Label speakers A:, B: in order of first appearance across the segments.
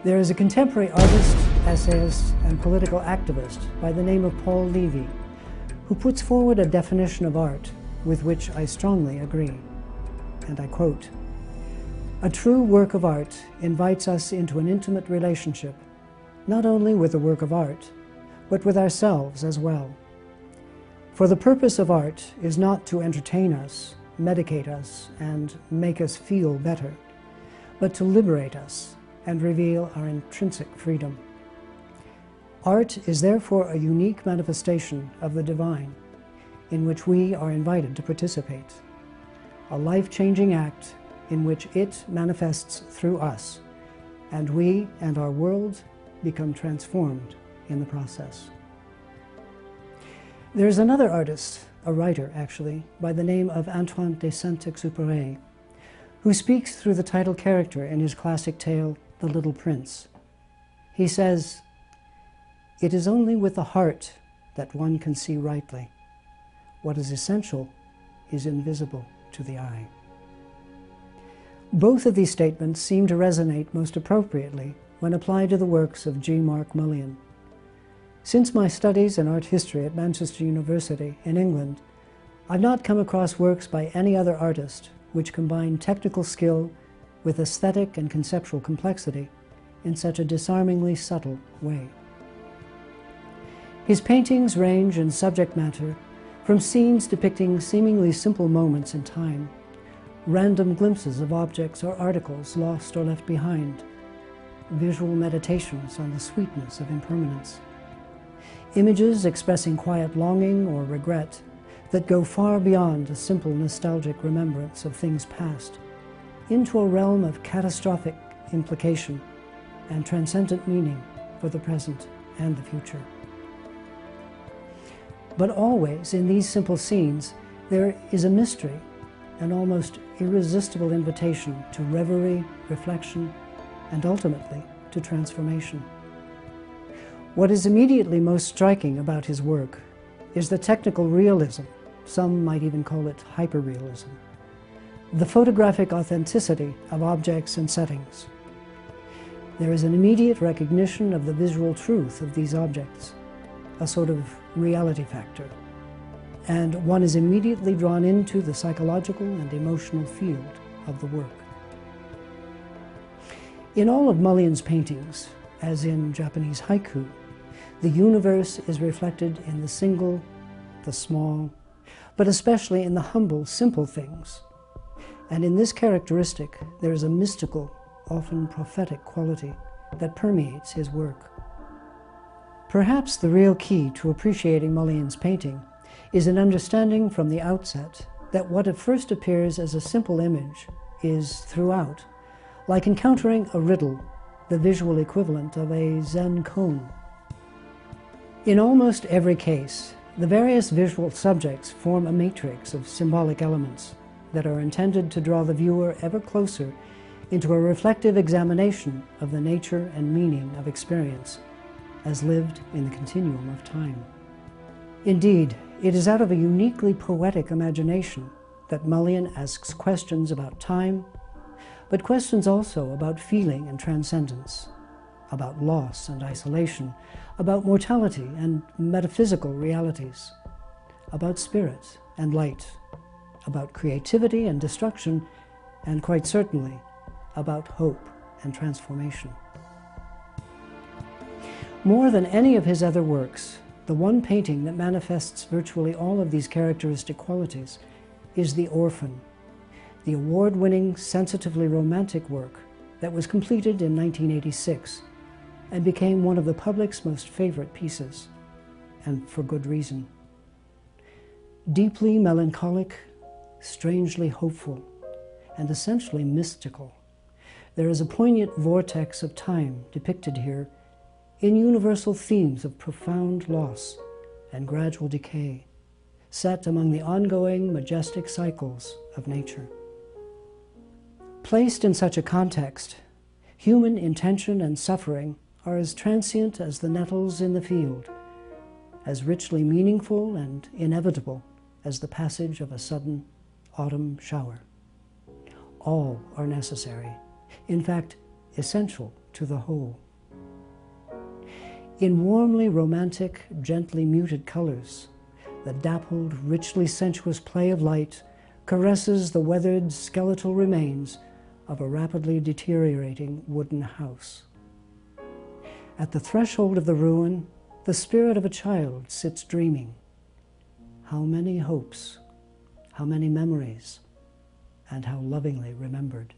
A: There is a contemporary artist, essayist, and political activist by the name of Paul Deegan, who puts forward a definition of art with which I strongly agree. And I quote, "A true work of art invites us into an intimate relationship, not only with the work of art, but with ourselves as well. For the purpose of art is not to entertain us, medicate us, and make us feel better, but to liberate us and reveal our intrinsic freedom. Art is therefore a unique manifestation of the divine, in which we are invited to participate, a life-changing act in which it manifests through us, and we and our world become transformed in the process." There is another artist, a writer actually, by the name of Antoine de Saint-Exupéry, who speaks through the title character in his classic tale, The Little Prince. He says, "It is only with the heart that one can see rightly. What is essential is invisible to the eye." Both of these statements seem to resonate most appropriately when applied to the works of G. Mark Mulleian. Since my studies in art history at Manchester University in England, I've not come across works by any other artist which combine technical skill with aesthetic and conceptual complexity in such a disarmingly subtle way. His paintings range in subject matter from scenes depicting seemingly simple moments in time, random glimpses of objects or articles lost or left behind, visual meditations on the sweetness of impermanence, images expressing quiet longing or regret that go far beyond a simple nostalgic remembrance of things past, into a realm of catastrophic implication and transcendent meaning for the present and the future. But always in these simple scenes, there is a mystery, an almost irresistible invitation to reverie, reflection, and ultimately to transformation. What is immediately most striking about his work is the technical realism, some might even call it hyperrealism, the photographic authenticity of objects and settings. There is an immediate recognition of the visual truth of these objects, a sort of reality factor, and one is immediately drawn into the psychological and emotional field of the work. In all of Mulleian's paintings, as in Japanese haiku, the universe is reflected in the single, the small, but especially in the humble, simple things. And in this characteristic, there is a mystical, often prophetic quality that permeates his work. Perhaps the real key to appreciating Mulleian's painting is an understanding from the outset that what at first appears as a simple image is, throughout, like encountering a riddle, the visual equivalent of a Zen koan. In almost every case, the various visual subjects form a matrix of symbolic elements that are intended to draw the viewer ever closer into a reflective examination of the nature and meaning of experience as lived in the continuum of time. Indeed, it is out of a uniquely poetic imagination that Mulleian asks questions about time, but questions also about feeling and transcendence, about loss and isolation, about mortality and metaphysical realities, about spirit and light, about creativity and destruction, and quite certainly about hope and transformation. More than any of his other works, the one painting that manifests virtually all of these characteristic qualities is The Orphan, the award-winning, sensitively romantic work that was completed in 1986 and became one of the public's most favorite pieces, and for good reason. Deeply melancholic, strangely hopeful, and essentially mystical, there is a poignant vortex of time depicted here in universal themes of profound loss and gradual decay, set among the ongoing majestic cycles of nature. Placed in such a context, human intention and suffering are as transient as the nettles in the field, as richly meaningful and inevitable as the passage of a sudden autumn shower. All are necessary, in fact, essential to the whole. In warmly romantic, gently muted colors, the dappled, richly sensuous play of light caresses the weathered skeletal remains of a rapidly deteriorating wooden house. At the threshold of the ruin, the spirit of a child sits dreaming. How many hopes, how many memories, and how lovingly remembered.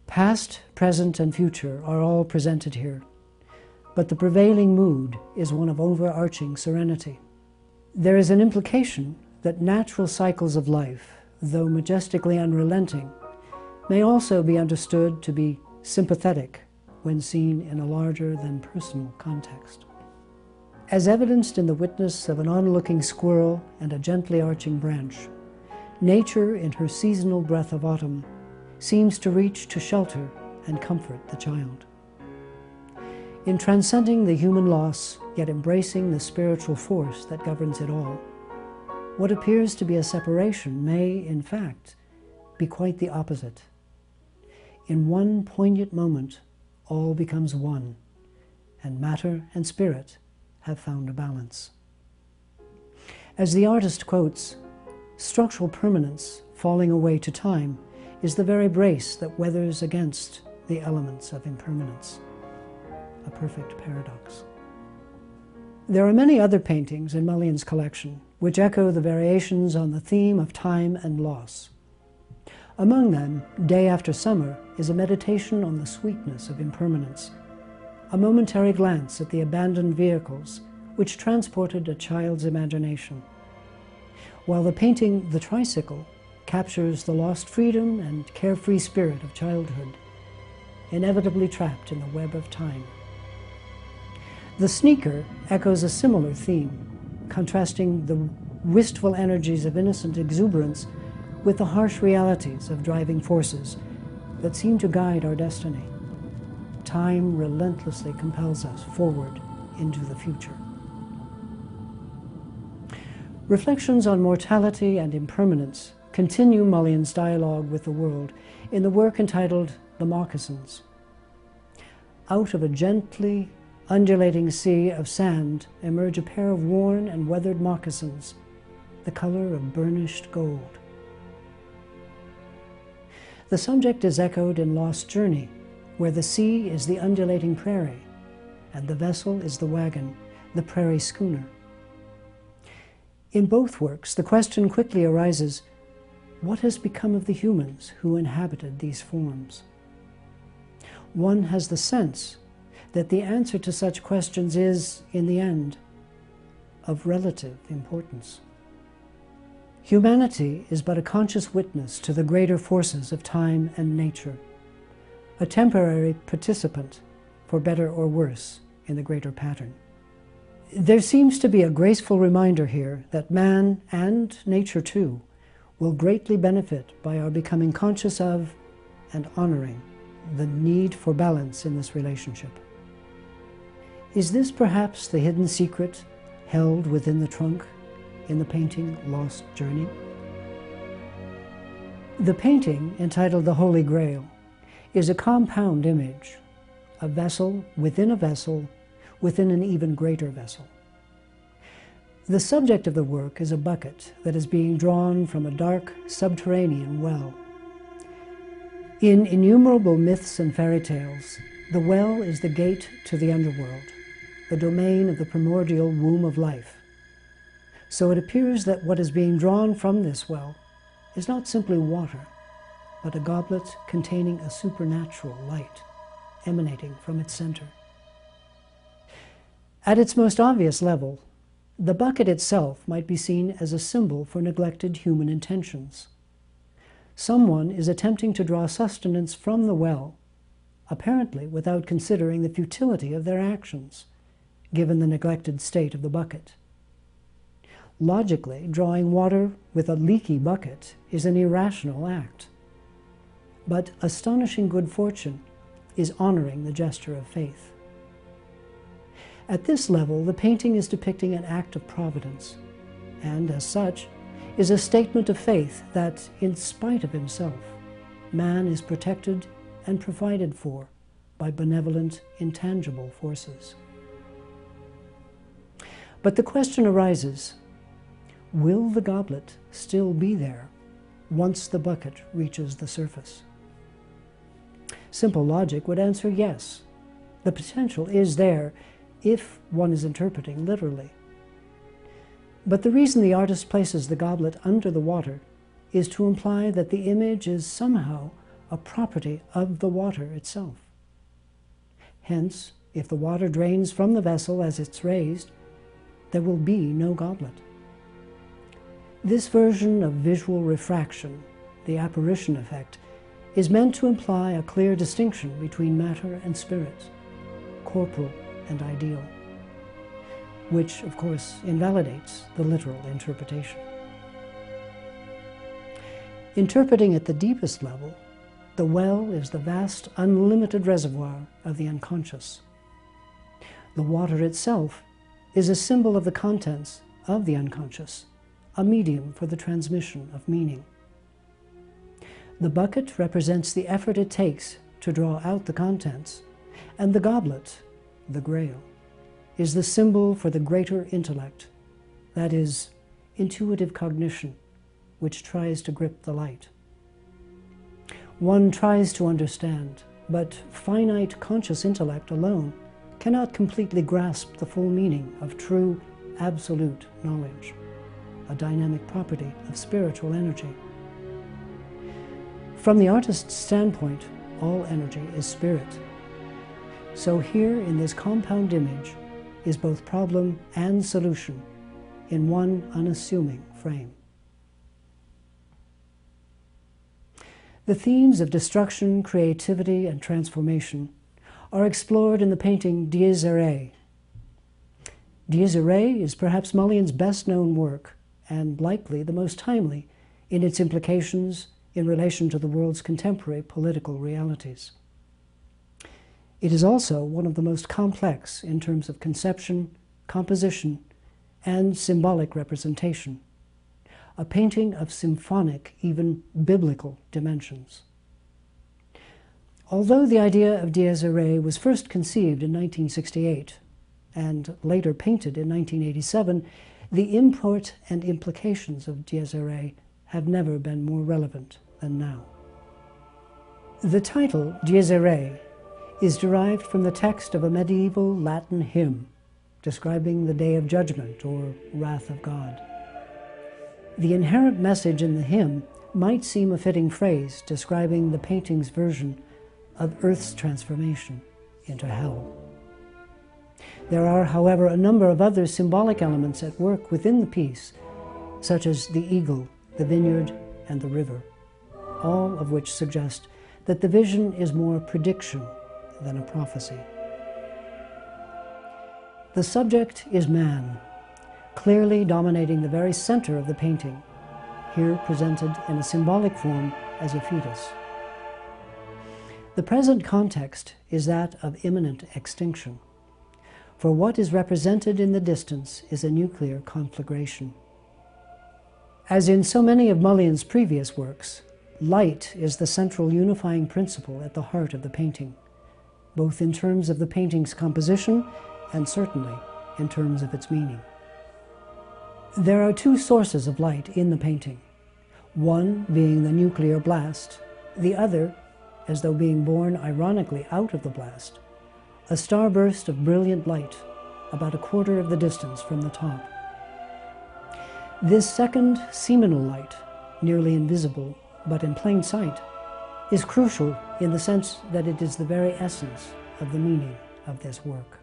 A: Past, present, and future are all presented here, but the prevailing mood is one of overarching serenity. There is an implication that natural cycles of life, though majestically unrelenting, may also be understood to be sympathetic when seen in a larger than personal context. As evidenced in the witness of an onlooking squirrel and a gently arching branch, nature in her seasonal breath of autumn seems to reach to shelter and comfort the child. In transcending the human loss, yet embracing the spiritual force that governs it all, what appears to be a separation may, in fact, be quite the opposite. In one poignant moment, all becomes one, and matter and spirit have found a balance. As the artist quotes, "Structural permanence, falling away to time, is the very brace that weathers against the elements of impermanence." A perfect paradox. There are many other paintings in Mulleian's collection which echo the variations on the theme of time and loss. Among them, Day After Summer is a meditation on the sweetness of impermanence, a momentary glance at the abandoned vehicles which transported a child's imagination, while the painting The Tricycle captures the lost freedom and carefree spirit of childhood, inevitably trapped in the web of time. The Sneaker echoes a similar theme, contrasting the wistful energies of innocent exuberance with the harsh realities of driving forces that seem to guide our destiny. Time relentlessly compels us forward into the future. Reflections on mortality and impermanence continue Mulleian's dialogue with the world in the work entitled The Moccasins. Out of a gently undulating sea of sand emerge a pair of worn and weathered moccasins, the color of burnished gold. The subject is echoed in Lost Journey, where the sea is the undulating prairie, and the vessel is the wagon, the prairie schooner. In both works, the question quickly arises, what has become of the humans who inhabited these forms? One has the sense that the answer to such questions is, in the end, of relative importance. Humanity is but a conscious witness to the greater forces of time and nature, a temporary participant, for better or worse, in the greater pattern. There seems to be a graceful reminder here that man, and nature too, will greatly benefit by our becoming conscious of and honoring the need for balance in this relationship. Is this perhaps the hidden secret held within the trunk in the painting Lost Journey? The painting, entitled The Holy Grail, is a compound image, a vessel within an even greater vessel. The subject of the work is a bucket that is being drawn from a dark subterranean well. In innumerable myths and fairy tales, the well is the gate to the underworld, the domain of the primordial womb of life. So it appears that what is being drawn from this well is not simply water, but a goblet containing a supernatural light emanating from its center. At its most obvious level, the bucket itself might be seen as a symbol for neglected human intentions. Someone is attempting to draw sustenance from the well, apparently without considering the futility of their actions, given the neglected state of the bucket. Logically, drawing water with a leaky bucket is an irrational act. But astonishing good fortune is honoring the gesture of faith. At this level, the painting is depicting an act of providence, and as such, is a statement of faith that, in spite of himself, man is protected and provided for by benevolent, intangible forces. But the question arises, will the goblet still be there once the bucket reaches the surface? Simple logic would answer yes. The potential is there if one is interpreting literally. But the reason the artist places the goblet under the water is to imply that the image is somehow a property of the water itself. Hence, if the water drains from the vessel as it's raised, there will be no goblet. This version of visual refraction, the apparition effect, is meant to imply a clear distinction between matter and spirit, corporal and ideal, which, of course, invalidates the literal interpretation. Interpreting at the deepest level, the well is the vast, unlimited reservoir of the unconscious. The water itself is a symbol of the contents of the unconscious, a medium for the transmission of meaning. The bucket represents the effort it takes to draw out the contents, and the goblet, the grail, is the symbol for the greater intellect, that is, intuitive cognition, which tries to grip the light. One tries to understand, but finite conscious intellect alone cannot completely grasp the full meaning of true, absolute knowledge, a dynamic property of spiritual energy. From the artist's standpoint, all energy is spirit. So here in this compound image is both problem and solution in one unassuming frame. The themes of destruction, creativity, and transformation are explored in the painting Dies Irae. Dies Irae is perhaps Mulleian's best-known work, and likely the most timely in its implications in relation to the world's contemporary political realities. It is also one of the most complex in terms of conception, composition, and symbolic representation, a painting of symphonic, even biblical dimensions. Although the idea of Dies Irae was first conceived in 1968 and later painted in 1987, the import and implications of Dies Irae have never been more relevant than now. The title, Dies Irae, is derived from the text of a medieval Latin hymn describing the Day of Judgment or Wrath of God. The inherent message in the hymn might seem a fitting phrase describing the painting's version of Earth's transformation into hell. There are, however, a number of other symbolic elements at work within the piece, such as the eagle, the vineyard, and the river, all of which suggest that the vision is more prediction than a prophecy. The subject is man, clearly dominating the very center of the painting, here presented in a symbolic form as a fetus. The present context is that of imminent extinction, for what is represented in the distance is a nuclear conflagration. As in so many of Mulleian's previous works, light is the central unifying principle at the heart of the painting, both in terms of the painting's composition and certainly in terms of its meaning. There are two sources of light in the painting, one being the nuclear blast, the other, as though being born ironically out of the blast, a starburst of brilliant light about a quarter of the distance from the top. This second seminal light, nearly invisible but in plain sight, is crucial in the sense that it is the very essence of the meaning of this work.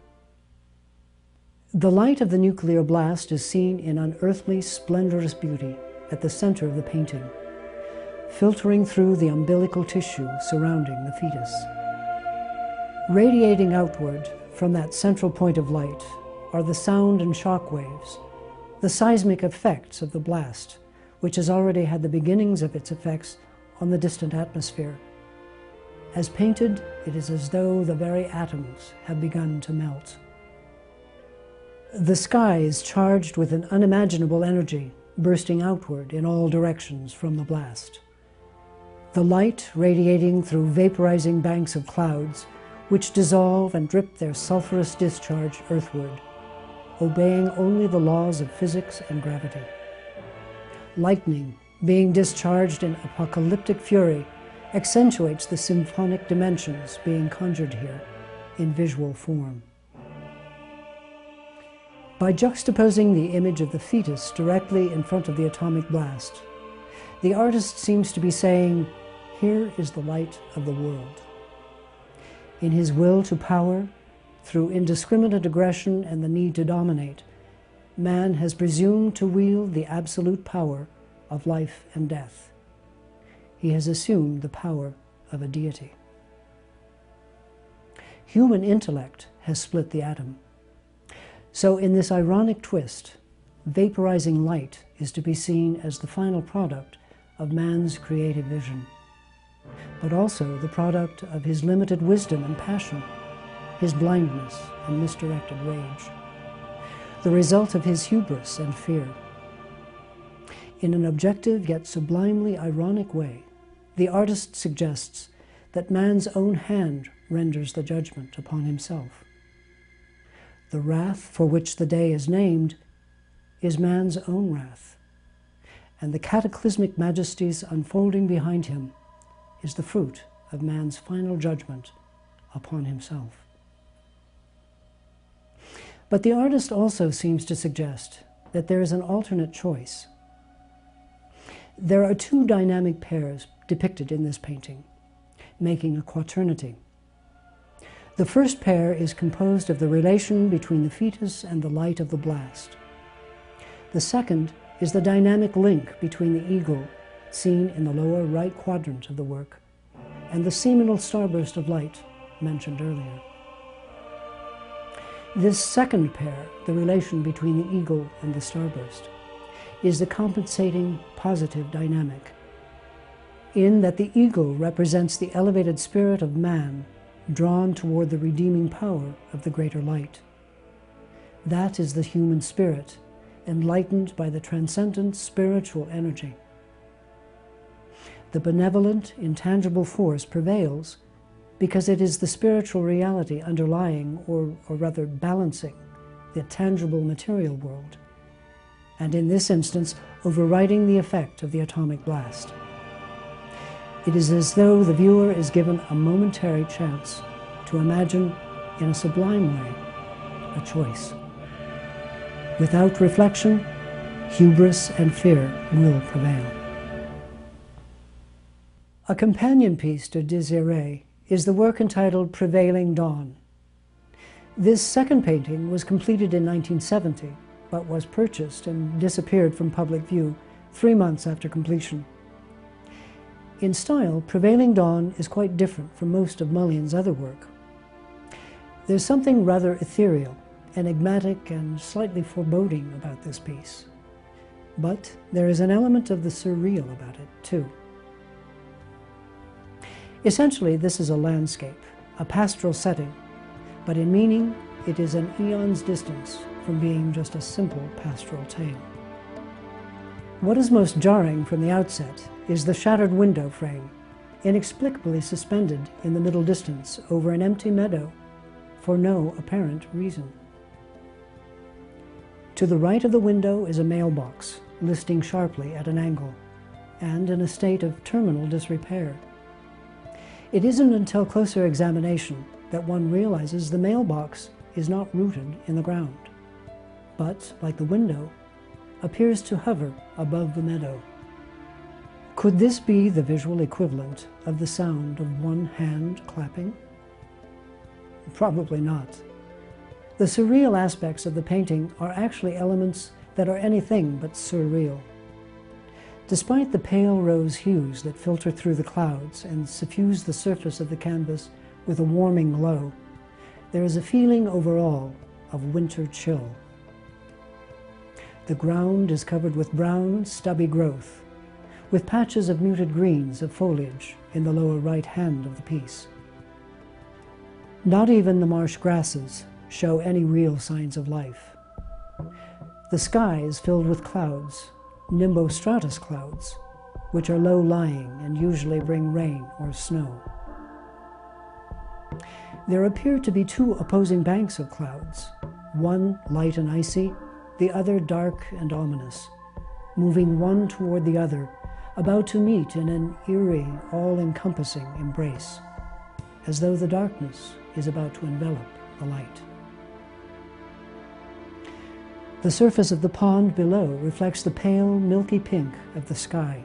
A: The light of the nuclear blast is seen in unearthly, splendorous beauty at the center of the painting, filtering through the umbilical tissue surrounding the fetus. Radiating outward from that central point of light are the sound and shock waves, the seismic effects of the blast, which has already had the beginnings of its effects on the distant atmosphere. As painted, it is as though the very atoms have begun to melt. The sky is charged with an unimaginable energy, bursting outward in all directions from the blast. The light radiating through vaporizing banks of clouds which dissolve and drip their sulphurous discharge earthward, obeying only the laws of physics and gravity. Lightning, being discharged in apocalyptic fury, accentuates the symphonic dimensions being conjured here in visual form. By juxtaposing the image of the fetus directly in front of the atomic blast, the artist seems to be saying, "Here is the light of the world." In his will to power, through indiscriminate aggression and the need to dominate, man has presumed to wield the absolute power of life and death. He has assumed the power of a deity. Human intellect has split the atom. So in this ironic twist, vaporizing light is to be seen as the final product of man's creative vision, but also the product of his limited wisdom and passion, his blindness and misdirected rage, the result of his hubris and fear. In an objective yet sublimely ironic way, the artist suggests that man's own hand renders the judgment upon himself. The wrath for which the day is named is man's own wrath, and the cataclysmic majesties unfolding behind him is the fruit of man's final judgment upon himself. But the artist also seems to suggest that there is an alternate choice. There are two dynamic pairs depicted in this painting, making a quaternity. The first pair is composed of the relation between the fetus and the light of the blast. The second is the dynamic link between the eagle, seen in the lower right quadrant of the work, and the seminal starburst of light mentioned earlier. This second pair, the relation between the eagle and the starburst, is the compensating positive dynamic, in that the eagle represents the elevated spirit of man drawn toward the redeeming power of the greater light. That is the human spirit, enlightened by the transcendent spiritual energy. The benevolent, intangible force prevails because it is the spiritual reality underlying, or rather balancing, the tangible material world, and in this instance, overriding the effect of the atomic blast. It is as though the viewer is given a momentary chance to imagine, in a sublime way, a choice. Without reflection, hubris and fear will prevail. A companion piece to Dies Irae is the work entitled Prevailing Dawn. This second painting was completed in 1970, but was purchased and disappeared from public view 3 months after completion. In style, Prevailing Dawn is quite different from most of Mulleian's other work. There's something rather ethereal, enigmatic, and slightly foreboding about this piece. But there is an element of the surreal about it, too. Essentially, this is a landscape, a pastoral setting, but in meaning, it is an eon's distance from being just a simple pastoral tale. What is most jarring from the outset is the shattered window frame, inexplicably suspended in the middle distance over an empty meadow for no apparent reason. To the right of the window is a mailbox, listing sharply at an angle, and in a state of terminal disrepair. It isn't until closer examination that one realizes the mailbox is not rooted in the ground, but, like the window, appears to hover above the meadow. Could this be the visual equivalent of the sound of one hand clapping? Probably not. The surreal aspects of the painting are actually elements that are anything but surreal. Despite the pale rose hues that filter through the clouds and suffuse the surface of the canvas with a warming glow, there is a feeling overall of winter chill. The ground is covered with brown, stubby growth, with patches of muted greens of foliage in the lower right hand of the piece. Not even the marsh grasses show any real signs of life. The sky is filled with clouds, nimbostratus clouds, which are low-lying and usually bring rain or snow. There appear to be two opposing banks of clouds, one light and icy, the other dark and ominous, moving one toward the other, about to meet in an eerie, all-encompassing embrace, as though the darkness is about to envelop the light. The surface of the pond below reflects the pale, milky pink of the sky,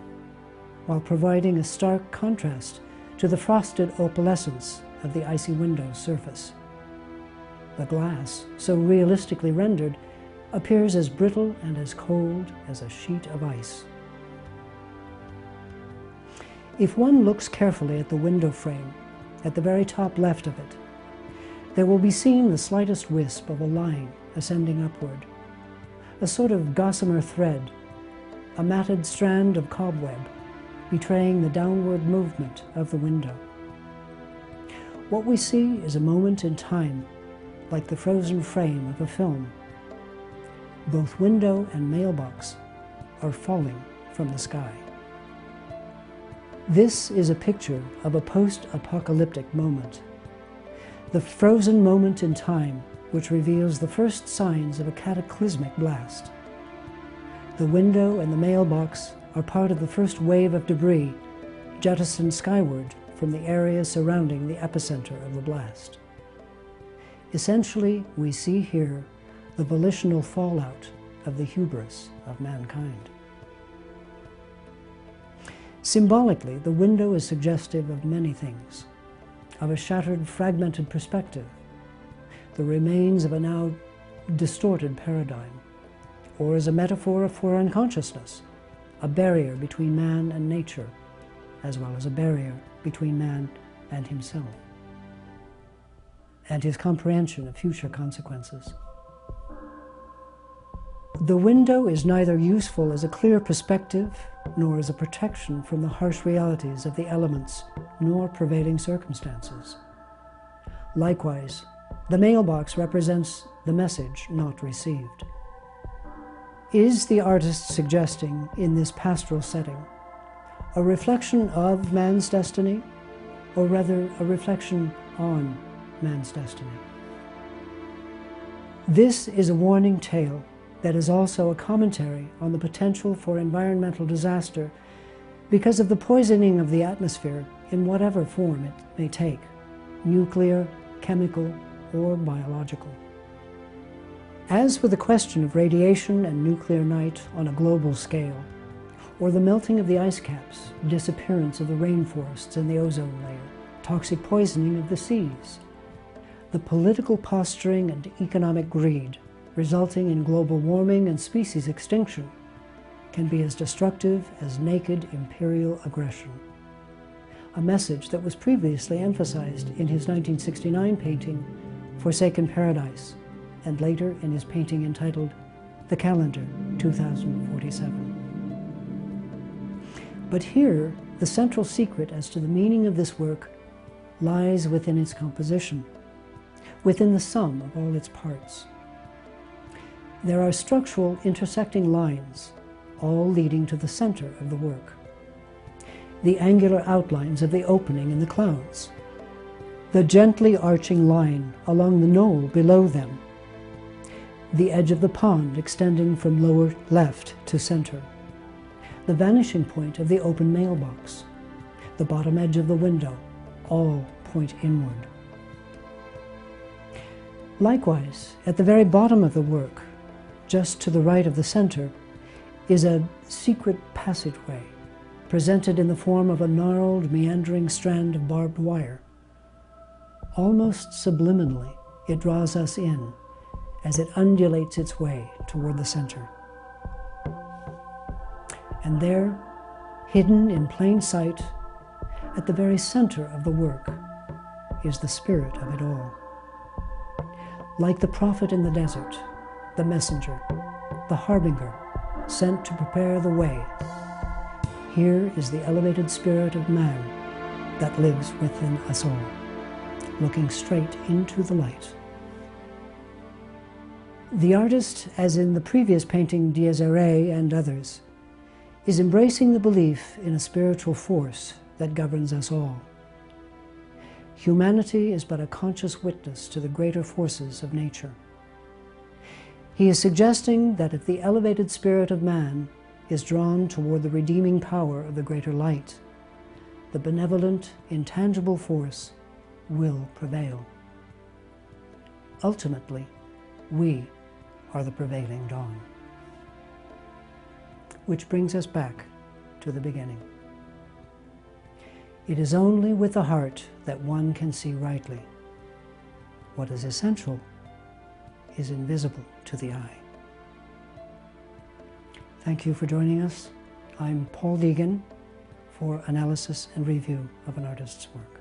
A: while providing a stark contrast to the frosted opalescence of the icy window's surface. The glass, so realistically rendered, appears as brittle and as cold as a sheet of ice. If one looks carefully at the window frame, at the very top left of it, there will be seen the slightest wisp of a line ascending upward, a sort of gossamer thread, a matted strand of cobweb, betraying the downward movement of the window. What we see is a moment in time, like the frozen frame of a film. Both window and mailbox are falling from the sky. This is a picture of a post-apocalyptic moment, the frozen moment in time which reveals the first signs of a cataclysmic blast. The window and the mailbox are part of the first wave of debris jettisoned skyward from the area surrounding the epicenter of the blast. Essentially, we see here the volitional fallout of the hubris of mankind. Symbolically, the window is suggestive of many things, of a shattered, fragmented perspective, the remains of a now distorted paradigm, or as a metaphor for unconsciousness, a barrier between man and nature, as well as a barrier between man and himself, and his comprehension of future consequences. The window is neither useful as a clear perspective, nor as a protection from the harsh realities of the elements, nor prevailing circumstances. Likewise, the mailbox represents the message not received. Is the artist suggesting, in this pastoral setting, a reflection of man's destiny, or rather a reflection on man's destiny? This is a warning tale that is also a commentary on the potential for environmental disaster because of the poisoning of the atmosphere in whatever form it may take, nuclear, chemical, or biological. As with the question of radiation and nuclear night on a global scale, or the melting of the ice caps, disappearance of the rainforests and the ozone layer, toxic poisoning of the seas, the political posturing and economic greed resulting in global warming and species extinction can be as destructive as naked imperial aggression. A message that was previously emphasized in his 1969 painting, Forsaken Paradise, and later in his painting entitled The Calendar 2047. But here, the central secret as to the meaning of this work lies within its composition, within the sum of all its parts. There are structural intersecting lines, all leading to the center of the work. The angular outlines of the opening in the clouds, the gently arching line along the knoll below them, the edge of the pond extending from lower left to center, the vanishing point of the open mailbox, the bottom edge of the window, all point inward. Likewise, at the very bottom of the work, just to the right of the center, is a secret passageway, presented in the form of a gnarled, meandering strand of barbed wire. Almost subliminally, it draws us in as it undulates its way toward the center. And there, hidden in plain sight, at the very center of the work, is the spirit of it all. Like the prophet in the desert, the messenger, the harbinger, sent to prepare the way, here is the elevated spirit of man that lives within us all, looking straight into the light. The artist, as in the previous painting Dies Irae and others, is embracing the belief in a spiritual force that governs us all. humanity is but a conscious witness to the greater forces of nature. He is suggesting that if the elevated spirit of man is drawn toward the redeeming power of the greater light, the benevolent, intangible force will prevail. Ultimately, we are the prevailing dawn. Which brings us back to the beginning. It is only with the heart that one can see rightly. What is essential is invisible to the eye. Thank you for joining us. I'm Paul Deegan for Analysis and Review of an Artist's Work.